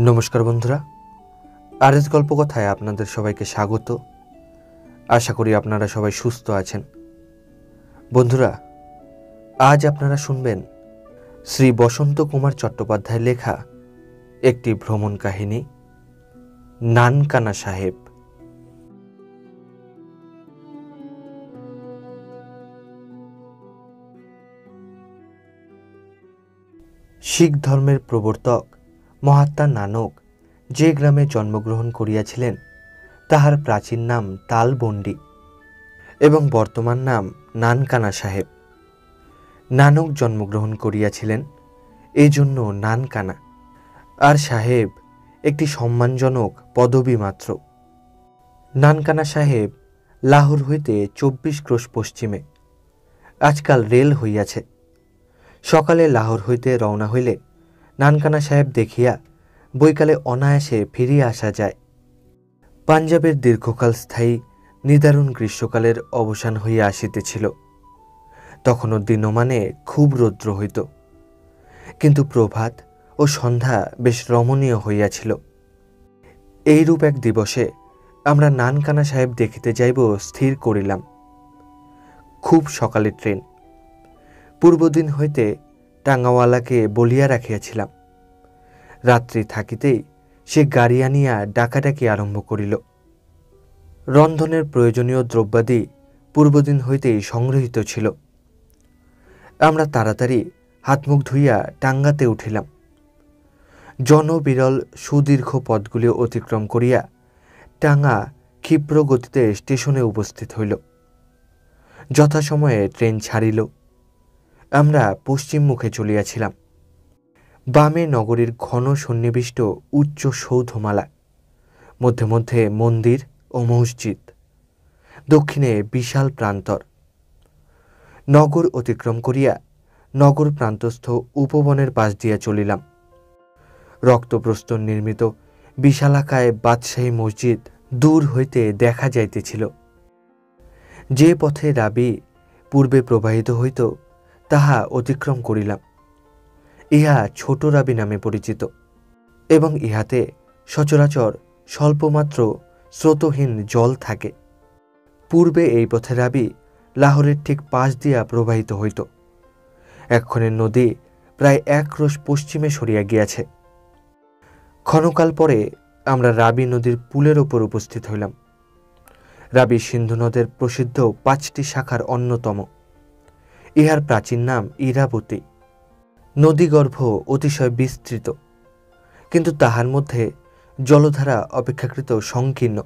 নমস্কার বন্ধুরা, আরএস গল্পকথায় আপনাদের সবাইকে স্বাগত। আশা করি আপনারা সবাই সুস্থ আছেন। বন্ধুরা, আজ আপনারা শুনবেন শ্রী বসন্ত কুমার চট্টোপাধ্যায়ের লেখা একটি ভ্রমণ কাহিনী, নানকানা সাহেব। শিখ ধর্মের প্রবর্তক মহাত্মা নানক যে গ্রামে জন্মগ্রহণ করিয়াছিলেন তাহার প্রাচীন নাম তালবন্ডি এবং বর্তমান নাম নানকানা সাহেব। নানক জন্মগ্রহণ করিয়াছিলেন এই জন্য নানকানা, আর সাহেব একটি সম্মানজনক পদবী মাত্র। নানকানা সাহেব লাহোর হইতে 24 ক্রোশ পশ্চিমে। আজকাল রেল হইয়াছে। সকালে লাহোর হইতে রওনা হইলে নানকানা সাহেব দেখিয়া বৈকালে অনায়াসে ফিরিয়া আসা যায়। পাঞ্জাবের দীর্ঘকাল স্থায়ী নিদারুণ গ্রীষ্মকালের অবসান হইয়া আসিতেছিল। তখনও দিনমানে খুব রৌদ্র হইত, কিন্তু প্রভাত ও সন্ধ্যা বেশ রমণীয় হইয়াছিল। এইরূপ এক দিবসে আমরা নানকানা সাহেব দেখিতে যাইব স্থির করিলাম। খুব সকালে ট্রেন। পূর্বদিন হইতে টাঙ্গাওয়ালাকে বলিয়া রাখিয়াছিলাম। রাত্রি থাকিতেই সে গাড়ি আনিয়া ডাকাডাকি আরম্ভ করিল। রন্ধনের প্রয়োজনীয় দ্রব্যাদি পূর্বদিন হইতেই সংগৃহীত ছিল। আমরা তাড়াতাড়ি হাতমুখ ধুইয়া টাঙ্গাতে উঠিলাম। জনবিরল সুদীর্ঘ পথগুলি অতিক্রম করিয়া টাঙ্গা ক্ষিপ্র গতিতে স্টেশনে উপস্থিত হইল। যথাসময়ে ট্রেন ছাড়িল। আমরা পশ্চিম মুখে চলিয়াছিলাম। বামে নগরীর ঘন সন্নিবিষ্ট উচ্চ সৌধমালা, মধ্যে মধ্যে মন্দির ও মসজিদ, দক্ষিণে বিশাল প্রান্তর। নগর অতিক্রম করিয়া নগর প্রান্তস্থ উপবনের পাশ দিয়া চলিলাম। রক্তপ্রস্তর নির্মিত বিশালাকায় বাদশাহী মসজিদ দূর হইতে দেখা যাইতেছিল। যে পথে রাবি পূর্বে প্রবাহিত হইত তাহা অতিক্রম করিলাম। ইহা ছোট রাবি নামে পরিচিত এবং ইহাতে সচরাচর স্বল্পমাত্র স্রোতহীন জল থাকে। পূর্বে এই পথে রাবি লাহোরের ঠিক পাশ দিয়া প্রবাহিত হইত। এক্ষণে নদী প্রায় 1 ক্রোশ পশ্চিমে সরিয়া গিয়াছে। ক্ষণকাল পরে আমরা রাবি নদীর পুলের ওপর উপস্থিত হইলাম। রাবি সিন্ধু নদের প্রসিদ্ধ 5টি শাখার অন্যতম। ইহার প্রাচীন নাম ইরাবতী। নদীগর্ভ অতিশয় বিস্তৃত, কিন্তু তাহার মধ্যে জলধারা অপেক্ষাকৃত সংকীর্ণ।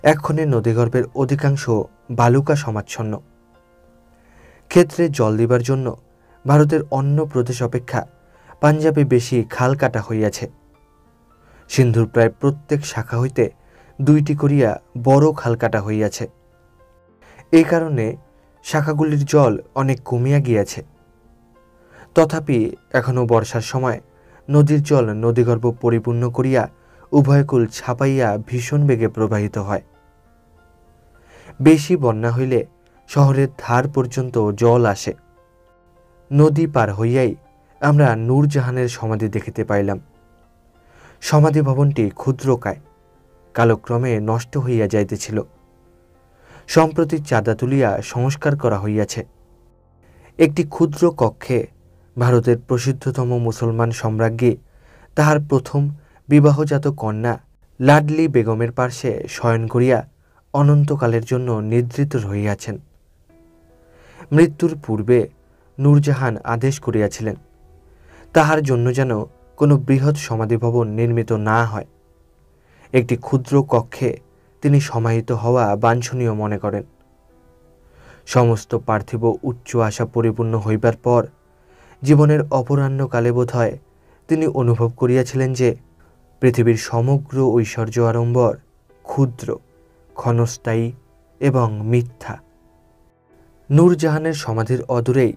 এক্ষণে নদীগর্ভের অধিকাংশ বালুকা সমাচ্ছন্ন। ক্ষেত্রে জল দিবার জন্য ভারতের অন্য প্রদেশ অপেক্ষা পাঞ্জাবে বেশি খাল কাটা হইয়াছে। সিন্ধুর প্রায় প্রত্যেক শাখা হইতে 2টি করিয়া বড় খাল কাটা হইয়াছে। এই কারণে শাখাগুলির জল অনেক কমিয়া গিয়াছে। তথাপি এখনও বর্ষার সময় নদীর জল নদীগর্ভ পরিপূর্ণ করিয়া উভয়কুল ছাপাইয়া ভীষণ বেগে প্রবাহিত হয়। বেশি বন্যা হইলে শহরের ধার পর্যন্ত জল আসে। নদী পার হইয়াই আমরা নূরজাহানের সমাধি দেখিতে পাইলাম। সমাধি ভবনটি ক্ষুদ্রকায়, কালক্রমে নষ্ট হইয়া যাইতেছিল। সম্প্রতি চাঁদা তুলিয়া সংস্কার করা হইয়াছে। একটি ক্ষুদ্র কক্ষে ভারতের প্রসিদ্ধতম মুসলমান সম্রাজ্ঞী তাহার প্রথম বিবাহজাত কন্যা লাডলি বেগমের পার্শ্বে শয়ন করিয়া অনন্তকালের জন্য নিদ্রিত রহিয়াছেন। মৃত্যুর পূর্বে নূরজাহান আদেশ করিয়াছিলেন তাহার জন্য যেন কোনো বৃহৎ সমাধিভবন নির্মিত না হয়। একটি ক্ষুদ্র কক্ষে তিনি সমাহিত হওয়া বাঞ্ছনীয় মনে করেন। সমস্ত পার্থিব উচ্চ আশা পরিপূর্ণ হইবার পর জীবনের অপরাহ্নকালে বোধ হয় তিনি অনুভব করিয়াছিলেন যে পৃথিবীর সমগ্র ঐশ্বর্য আড়ম্বর ক্ষুদ্র, ক্ষণস্থায়ী এবং মিথ্যা। নূরজাহানের সমাধির অদূরেই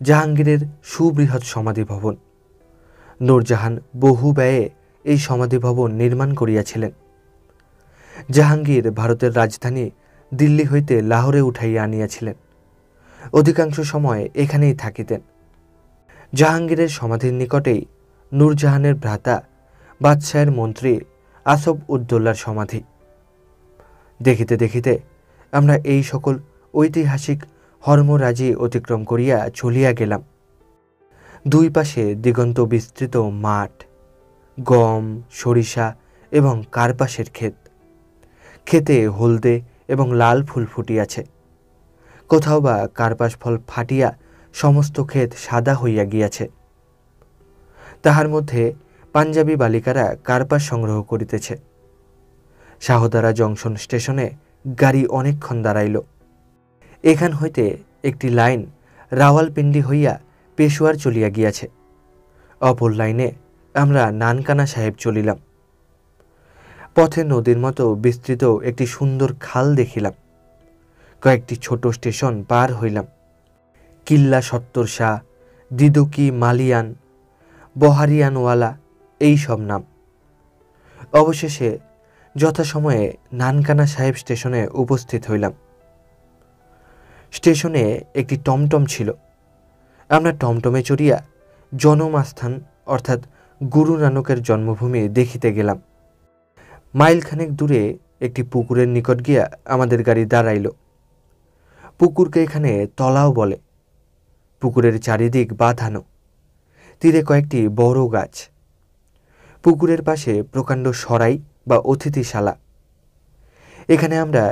জাহাঙ্গীরের সুবৃহৎ সমাধি ভবন। নূরজাহান বহু ব্যয়ে এই সমাধি ভবন নির্মাণ করিয়াছিলেন। জাহাঙ্গীর ভারতের রাজধানী দিল্লি হইতে লাহোরে উঠাইয়া আনিয়াছিলেন। অধিকাংশ সময় এখানেই থাকিতেন। জাহাঙ্গীরের সমাধির নিকটেই নূরজাহানের ভ্রাতা বাদশাহের মন্ত্রী আসফ উদ্দৌলার সমাধি। দেখিতে দেখিতে আমরা এই সকল ঐতিহাসিক হর্মরাজি অতিক্রম করিয়া চলিয়া গেলাম। দুই পাশে দিগন্ত বিস্তৃত মাঠ, গম, সরিষা এবং কার্পাসের ক্ষেত। ক্ষেতে হলদে এবং লাল ফুল ফুটিয়াছে। কোথাও বা কার্পাস ফল ফাটিয়া সমস্ত ক্ষেত সাদা হইয়া গিয়াছে। তাহার মধ্যে পাঞ্জাবি বালিকারা কার্পাস সংগ্রহ করিতেছে। শাহদারা জংশন স্টেশনে গাড়ি অনেকক্ষণ দাঁড়াইল। এখান হইতে একটি লাইন রাওয়ালপিন্ডি হইয়া পেশোয়ার চলিয়া গিয়াছে। অপর লাইনে আমরা নানকানা সাহেব চলিলাম। পথে নদীর মতো বিস্তৃত একটি সুন্দর খাল দেখিলাম। কয়েকটি ছোট স্টেশন পার হইলাম। কিল্লা সত্তর শাহ, দিদুকি, মালিয়ান, বহারিয়ানওয়ালা, এই সব নাম। অবশেষে যথাসময়ে নানকানা সাহেব স্টেশনে উপস্থিত হইলাম। স্টেশনে একটি টমটম ছিল। আমরা টমটমে চড়িয়া জনমাস্থান অর্থাৎ গুরু নানকের জন্মভূমি দেখিতে গেলাম। মাইলখানেক দূরে একটি পুকুরের নিকট গিয়া আমাদের গাড়ি দাঁড়াইল। পুকুরকে এখানে তলাও বলে। পুকুরের চারিদিক বাঁধানো, তীরে কয়েকটি বড় গাছ। পুকুরের পাশে প্রকাণ্ড সরাই বা অতিথিশালা। এখানে আমরা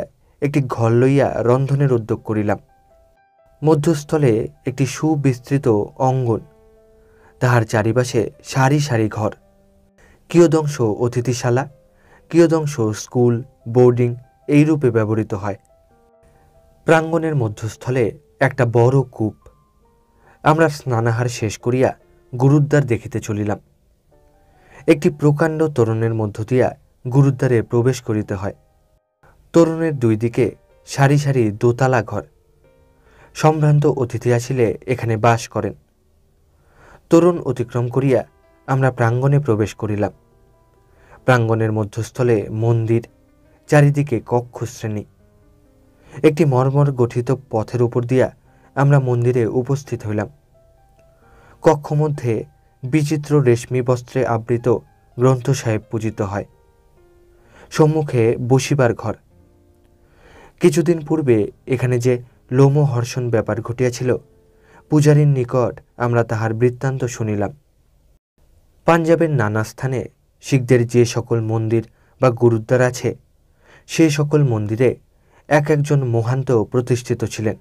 একটি ঘর লইয়া রন্ধনের উদ্যোগ করিলাম। মধ্যস্থলে একটি সুবিস্তৃত অঙ্গন, তাহার চারিপাশে সারি সারি ঘর। কিয়দংশ অতিথিশালা, কিয়দংশ স্কুল, বোর্ডিং এইরূপে ব্যবহৃত হয়। প্রাঙ্গণের মধ্যস্থলে একটা বড় কূপ। আমরা স্নানাহার শেষ করিয়া গুরুদ্বার দেখিতে চলিলাম। একটি প্রকাণ্ড তোরণের মধ্য দিয়া গুরুদ্বারে প্রবেশ করিতে হয়। তোরণের দুই দিকে সারি সারি দোতলা ঘর। সম্ভ্রান্ত অতিথি আসিলে এখানে বাস করেন। তোরণ অতিক্রম করিয়া আমরা প্রাঙ্গণে প্রবেশ করিলাম। প্রাঙ্গণের মধ্যস্থলে মন্দির, চারিদিকে কক্ষশ্রেণী। একটি মর্মর গঠিত পথের উপর দিয়া আমরা মন্দিরে উপস্থিত হইলাম। কক্ষ মধ্যে বিচিত্র রেশমি বস্ত্রে আবৃত গ্রন্থ সাহেব পূজিত হয়। সম্মুখে বসিবার ঘর। কিছুদিন পূর্বে এখানে যে লোমহর্ষণ ব্যাপার ঘটিয়াছিল, পূজারীর নিকট আমরা তাহার বৃত্তান্ত শুনিলাম। পাঞ্জাবের নানা স্থানে শিখদের যে সকল মন্দির বা গুরুদ্বার আছে, সে সকল মন্দিরে এক একজন মহান্ত প্রতিষ্ঠিত ছিলেন।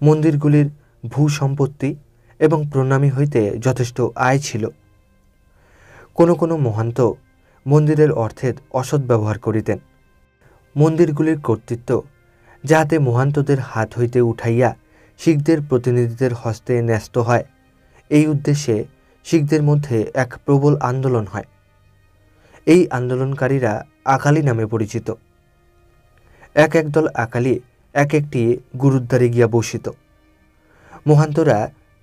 মন্দিরগুলির ভূসম্পত্তি এবং প্রণামী হইতে যথেষ্ট আয় ছিল। কোনো কোনো মহান্ত মন্দিরের অর্থের অসৎ ব্যবহার করিতেন। মন্দিরগুলির কর্তৃত্ব যাহাতে মহান্তদের হাত হইতে উঠাইয়া শিখদের প্রতিনিধিদের হস্তে ন্যস্ত হয়, এই উদ্দেশ্যে শিখদের মধ্যে এক প্রবল আন্দোলন হয়। এই আন্দোলনকারীরা আকালি নামে পরিচিত। এক একদল আকালি এক একটি গুরুদ্বারে গিয়া বসিত। মহান্তরা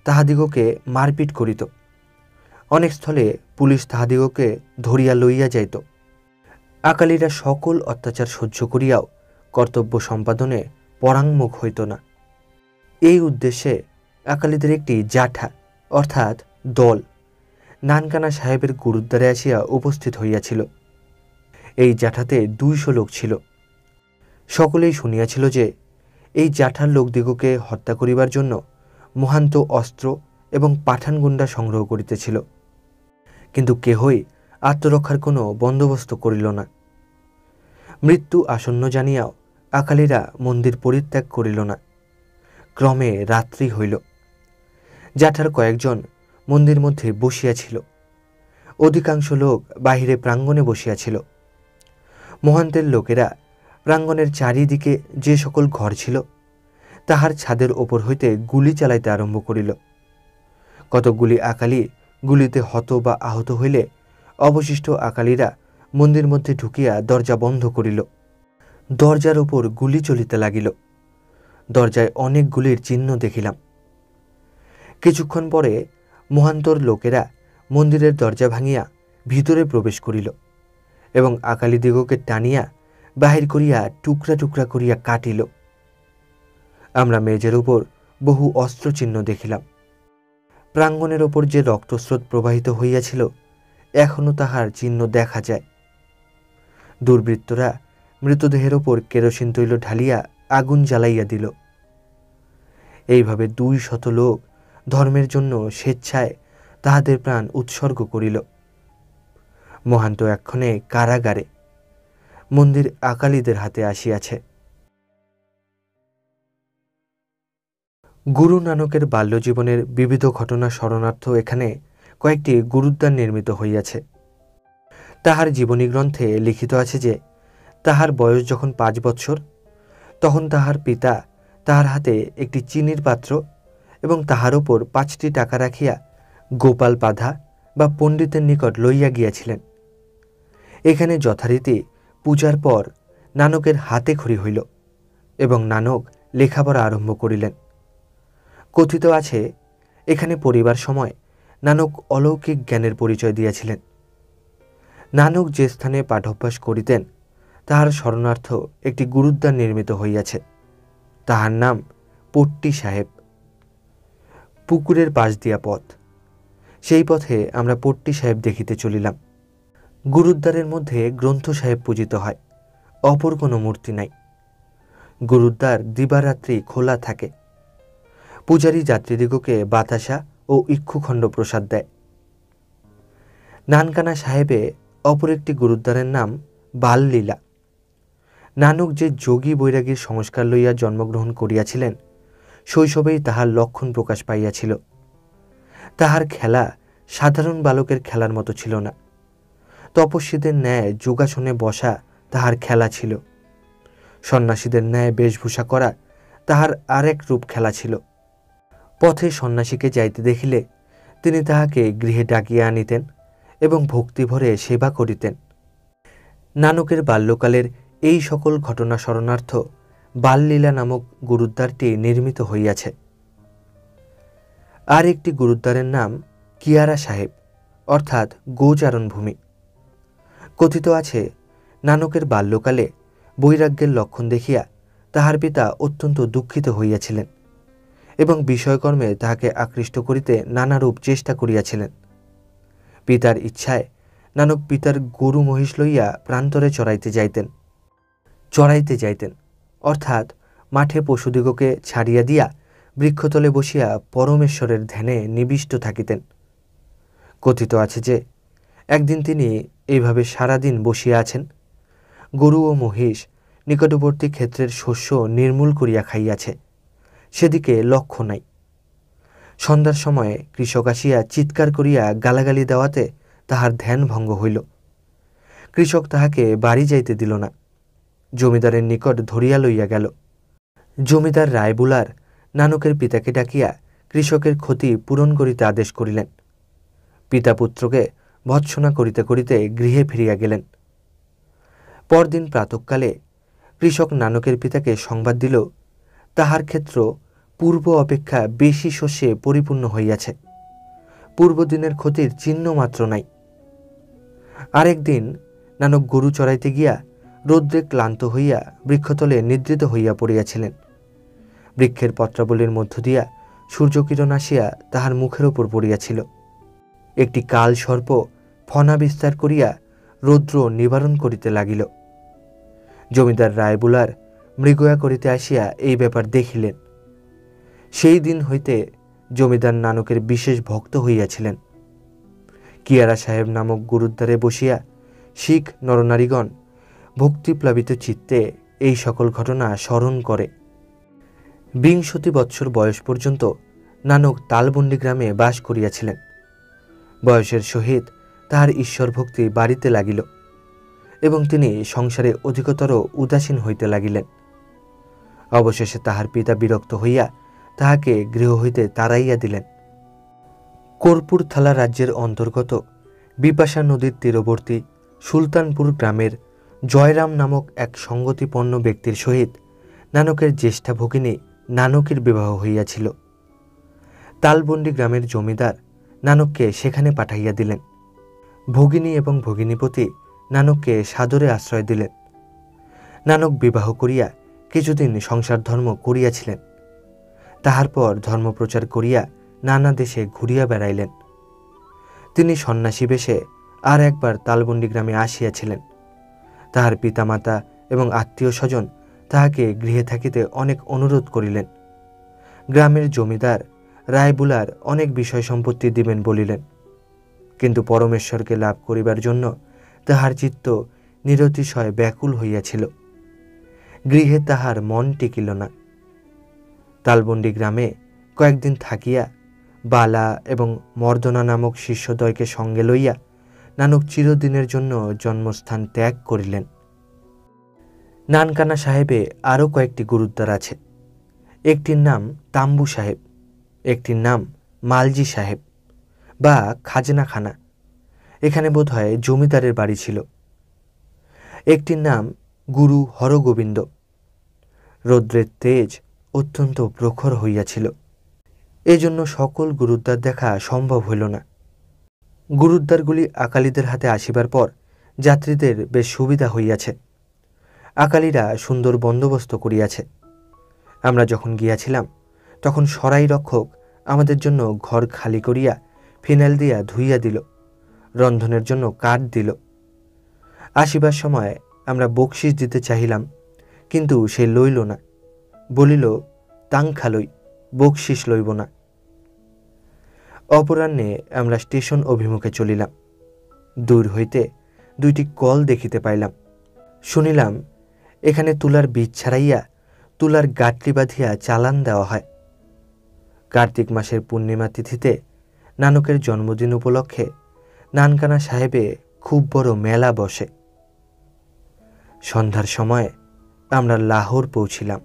তাহাদিগকে মারপিট করিত। অনেক স্থলে পুলিশ তাহাদিগকে ধরিয়া লইয়া যাইত। আকালিরা সকল অত্যাচার সহ্য করিয়াও কর্তব্য সম্পাদনে পরাঙ্মুখ হইত না। এই উদ্দেশ্যে আকালিদের একটি জাঠা অর্থাৎ দল নানকানা সাহেবের গুরুদ্বারে আসিয়া উপস্থিত হইয়াছিল। এই জাঠাতে 200 লোক ছিল। সকলেই শুনিয়াছিল যে এই জাঠার লোকদিগকে হত্যা করিবার জন্য মহান্ত অস্ত্র এবং পাঠানগুন্ডা সংগ্রহ করিতেছিল, কিন্তু কেহই আত্মরক্ষার কোনো বন্দোবস্ত করিল না। মৃত্যু আসন্ন জানিয়াও আকালিরা মন্দির পরিত্যাগ করিল না। ক্রমে রাত্রি হইল। জাঠার কয়েকজন মন্দির মধ্যে বসিয়াছিল, অধিকাংশ লোক বাহিরে প্রাঙ্গণে বসিয়াছিল। মহান্তের লোকেরা প্রাঙ্গণের চারিদিকে যে সকল ঘর ছিল, তাহার ছাদের ওপর হইতে গুলি চালাইতে আরম্ভ করিল। কতকগুলি আকালি গুলিতে হত বা আহত হইলে অবশিষ্ট আকালিরা মন্দির মধ্যে ঢুকিয়া দরজা বন্ধ করিল। দরজার ওপর গুলি চলিতে লাগিল। দরজায় অনেক গুলির চিহ্ন দেখিলাম। কিছুক্ষণ পরে মহান্তর লোকেরা মন্দিরের দরজা ভাঙিয়া ভিতরে প্রবেশ করিল এবং আকালিদিগকে টানিয়া বাহির করিয়া টুকরা টুকরা করিয়া কাটিল। আমরা মেজের উপর বহু অস্ত্রচিহ্ন দেখিলাম। প্রাঙ্গণের ওপর যে রক্তস্রোত প্রবাহিত হইয়াছিল, এখনও তাহার চিহ্ন দেখা যায়। দুর্বৃত্তরা মৃতদেহের ওপর কেরোসিন তৈল ঢালিয়া আগুন জ্বালাইয়া দিল। এইভাবে 200 লোক ধর্মের জন্য স্বেচ্ছায় তাহাদের প্রাণ উৎসর্গ করিল। মহান্ত এক্ষণে কারাগারে, মন্দির আকালীদের হাতে আসিয়াছে। গুরু নানকের বাল্যজীবনের বিবিধ ঘটনা স্মরণার্থ এখানে কয়েকটি গুরুদ্বার নির্মিত হইয়াছে। তাহার জীবনী গ্রন্থে লিখিত আছে যে তাহার বয়স যখন 5 বৎসর, তখন তাহার পিতা তাহার হাতে একটি চিনির পাত্র এবং তাহার ওপর 5টি টাকা রাখিয়া গোপাল পাধা বা পণ্ডিতের নিকট লইয়া গিয়াছিলেন। এখানে যথারীতি পূজার পর নানকের হাতে খড়ি হইল এবং নানক লেখাপড়া আরম্ভ করিলেন। কথিত আছে এখানে পড়িবার সময় নানক অলৌকিক জ্ঞানের পরিচয় দিয়াছিলেন। নানক যে স্থানে পাঠভ্যাস করিতেন তাহার স্মরণার্থ একটি গুরুদ্বার নির্মিত হইয়াছে। তাহার নাম পট্টি সাহেব। পুকুরের পাশ দিয়া পথ, সেই পথে আমরা পট্টি সাহেব দেখিতে চলিলাম। গুরুদ্বারের মধ্যে গ্রন্থ সাহেব পূজিত হয়, অপর কোনো মূর্তি নাই। গুরুদ্বার দিবারাত্রি খোলা থাকে। পূজারী যাত্রীদিগকে বাতাসা ও ইক্ষুখণ্ড প্রসাদ দেয়। নানকানা সাহেবে অপর একটি গুরুদ্বারের নাম বাললীলা। নানক যে যোগী বৈরাগীর সংস্কার লইয়া জন্মগ্রহণ করিয়াছিলেন, শৈশবেই তাহার লক্ষণ প্রকাশ পাইয়াছিল। তাহার খেলা সাধারণ বালকের খেলার মতো ছিল না। তপস্বীদের ন্যায় যোগাসনে বসা তাহার খেলা ছিল। সন্ন্যাসীদের ন্যায় বেশভূষা করা তাহার আরেক রূপ খেলা ছিল। পথে সন্ন্যাসীকে যাইতে দেখিলে তিনি তাহাকে গৃহে ডাকিয়া আনিতেন এবং ভক্তিভরে সেবা করিতেন। নানকের বাল্যকালের এই সকল ঘটনা স্মরণার্থ বাললীলা নামক গুরুদ্বারটি নির্মিত হইয়াছে। আর একটি গুরুদ্বারের নাম কিয়ারা সাহেব, অর্থাৎ গোচারণ ভূমি। কথিত আছে নানকের বাল্যকালে বৈরাগ্যের লক্ষণ দেখিয়া তাহার পিতা অত্যন্ত দুঃখিত হইয়াছিলেন এবং বিষয়কর্মে তাহাকে আকৃষ্ট করিতে নানারূপ চেষ্টা করিয়াছিলেন। পিতার ইচ্ছায় নানক পিতার গরু মহিষ লইয়া প্রান্তরে চড়াইতে যাইতেন, অর্থাৎ মাঠে পশুদিগকে ছাড়িয়া দিয়া বৃক্ষতলে বসিয়া পরমেশ্বরের ধ্যানে নিবিষ্ট থাকিতেন। কথিত আছে যে একদিন তিনি এইভাবে সারাদিন বসিয়া আছেন। গরু ও মহিষ নিকটবর্তী ক্ষেত্রের শস্য নির্মূল করিয়া খাইয়াছে, সেদিকে লক্ষ্য নাই। সন্ধ্যার সময়ে কৃষক আসিয়া চিৎকার করিয়া গালাগালি দেওয়াতে তাহার ধ্যান ভঙ্গ হইল। কৃষক তাহাকে বাড়ি যাইতে দিল না, জমিদারের নিকট ধরিয়া লইয়া গেল। জমিদার রায়বুলার নানকের পিতাকে ডাকিয়া কৃষকের ক্ষতি পূরণ করিতে আদেশ করিলেন। পিতা পুত্রকে ভৎসনা করিতে করিতে গৃহে ফিরিয়া গেলেন। পরদিন প্রাতঃকালে কৃষক নানকের পিতাকে সংবাদ দিল তাহার ক্ষেত্র পূর্ব অপেক্ষা বেশি শস্যে পরিপূর্ণ হইয়াছে, পূর্বদিনের ক্ষতির চিহ্ন মাত্র নাই। আরেকদিন নানক গরু চড়াইতে গিয়া রৌদ্রে ক্লান্ত হইয়া বৃক্ষতলে নিদ্রিত হইয়া পড়িয়াছিলেন। বৃক্ষের পত্রাবলীর মধ্য দিয়া সূর্যকিরণ আসিয়া তাহার মুখের ওপর পড়িয়াছিল। একটি কাল সর্প ফনা বিস্তার করিয়া রৌদ্র নিবারণ করিতে লাগিল। জমিদার রায়বুলার মৃগয়া করিতে আসিয়া এই ব্যাপার দেখিলেন। সেই দিন হইতে জমিদার নানকের বিশেষ ভক্ত হইয়াছিলেন। কিয়ারা সাহেব নামক গুরুদ্বারে বসিয়া শিখ নরনারীগণ ভক্তিপ্লাবিত চিত্তে এই সকল ঘটনা স্মরণ করে। 20 বৎসর বয়স পর্যন্ত নানক তালবন্ডি গ্রামে বাস করিয়াছিলেন। বয়সের সহিত তাহার ঈশ্বর ভক্তি বাড়িতে লাগিল এবং তিনি সংসারে অধিকতর উদাসীন হইতে লাগিলেন। অবশেষে তাহার পিতা বিরক্ত হইয়া তাহাকে গৃহ হইতে তাড়াইয়া দিলেন। কর্পূরথালা রাজ্যের অন্তর্গত বিপাশা নদীর তীরবর্তী সুলতানপুর গ্রামের জয়রাম নামক এক সঙ্গতিপন্ন ব্যক্তির সহিত নানকের জ্যেষ্ঠা ভগিনী নানকের বিবাহ হইয়াছিল। তালবন্ডি গ্রামের জমিদার নানককে সেখানে পাঠাইয়া দিলেন। ভগিনী এবং ভগিনীপতি নানককে সাদরে আশ্রয় দিলেন। নানক বিবাহ করিয়া কিছুদিন সংসার ধর্ম করিয়াছিলেন। তাহার পর ধর্মপ্রচার করিয়া নানা দেশে ঘুরিয়া বেড়াইলেন। তিনি সন্ন্যাসী বেশে আর একবার তালবন্ডি গ্রামে আসিয়াছিলেন। তাহার পিতামাতা এবং আত্মীয় স্বজন তাহাকে গৃহে থাকিতে অনেক অনুরোধ করিলেন। গ্রামের জমিদার রায়বুলার অনেক বিষয় সম্পত্তি দিবেন বলিলেন, কিন্তু পরমেশ্বরকে লাভ করিবার জন্য তাহার চিত্ত নিরতিশয় ব্যাকুল হইয়াছিল। গৃহে তাহার মন টিকিল না। তালবন্ডি গ্রামে কয়েকদিন থাকিয়া বালা এবং মর্দনা নামক শিষ্যদ্বয়কে সঙ্গে লইয়া নানক চিরদিনের জন্য জন্মস্থান ত্যাগ করিলেন। নানকানা সাহেবে আরও কয়েকটি গুরুদ্বার আছে। একটির নাম তাম্বু সাহেব, একটির নাম মালজি সাহেব বা খাজনাখানা, এখানে বোধহয় জমিদারের বাড়ি ছিল। একটির নাম গুরু হরগোবিন্দ। রৌদ্রের তেজ অত্যন্ত প্রখর হইয়াছিল, এজন্য সকল গুরুদ্বার দেখা সম্ভব হইল না। গুরুদ্বারগুলি আকালীদের হাতে আসিবার পর যাত্রীদের বেশ সুবিধা হইয়াছে। আকালীরা সুন্দর বন্দোবস্ত করিয়াছে। আমরা যখন গিয়াছিলাম তখন সরাই রক্ষক আমাদের জন্য ঘর খালি করিয়া ফিনাইল দিয়া ধুইয়া দিল, রন্ধনের জন্য কাঠ দিল। আসিবার সময় আমরা বকশিস দিতে চাহিলাম, কিন্তু সে লইল না, বলিল তাংখা লই, বকশিস লইব না। অপরাহ্নে আমরা স্টেশন অভিমুখে চলিলাম। দূর হইতে দুইটি কল দেখিতে পাইলাম। শুনিলাম এখানে তুলার বীজ ছাড়াইয়া তুলার গাঁটলি বাঁধিয়া চালান দেওয়া হয়। কার্তিক মাসের পূর্ণিমা তিথিতে নানকের জন্মদিন উপলক্ষে নানকানা সাহেবে খুব বড় মেলা বসে। সন্ধ্যার সময় আমরা লাহোর পৌঁছিলাম।